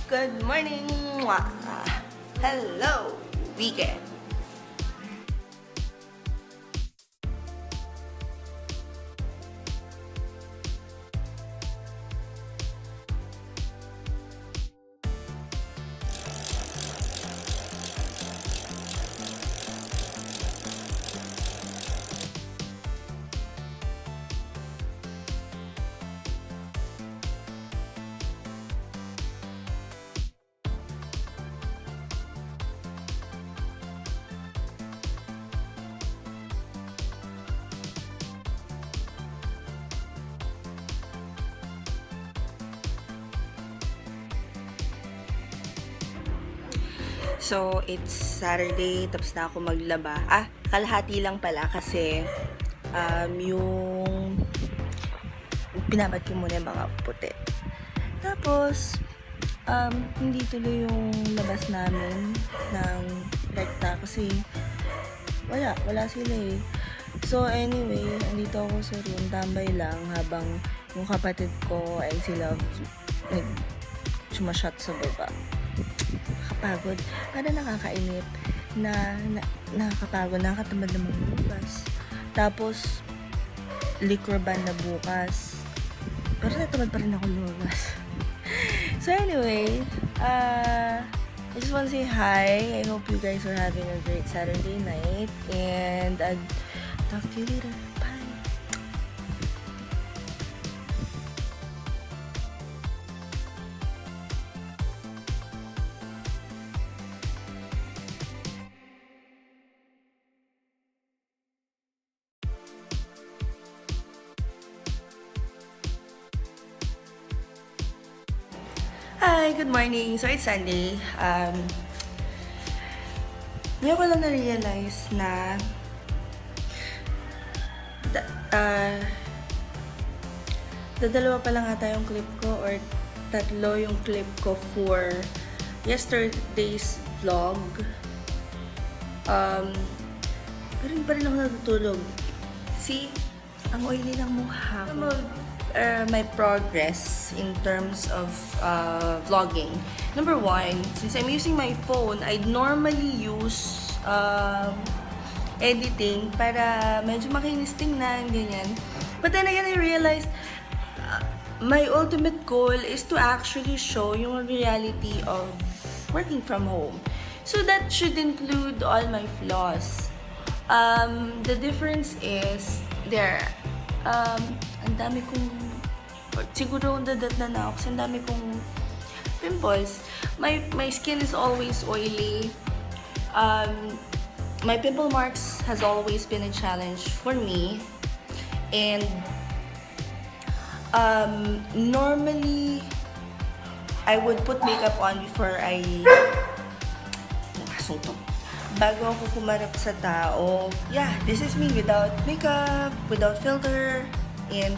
Good morning! Mwah! Hello, weekend! So, it's Saturday, tapos na ako maglaba. Kalahati lang pala kasi yung pinabad ko muna yung mga puti. Tapos, hindi tuloy yung labas namin ng rekta kasi wala sila eh. So, anyway, andito ako sa room, tambay lang habang yung kapatid ko ay sila sumasyat sa baba. Nakakapagod, para nakakainip nakakapagod, nakakatamad na maglabas. Tapos liquor ban na bukas, pero natamad pa rin ako lumabas. So anyway, I just want to say hi. I hope you guys are having a great Saturday night, and I'll talk to you later. Bye. Hi, good morning. So, it's Sunday. Ngayon ko lang na-realize na dalawa pa lang ata yung clip ko or tatlo yung clip ko for yesterday's vlog. Pero pa rin ako natutulog. See, ang oily ng mukha ko. My progress in terms of vlogging. Number one, since I'm using my phone, I'd normally use editing para medyo makinis tingnan, ganyan. But then again, I realized my ultimate goal is to actually show yung reality of working from home. So that should include all my flaws. The difference is ang dami kong, siguro dadat na ako kasi ang dami kong pimples. My skin is always oily. My pimple marks has always been a challenge for me. And normally, I would put makeup on before bago ako kumarap sa tao. Yeah, this is me without makeup, without filter, and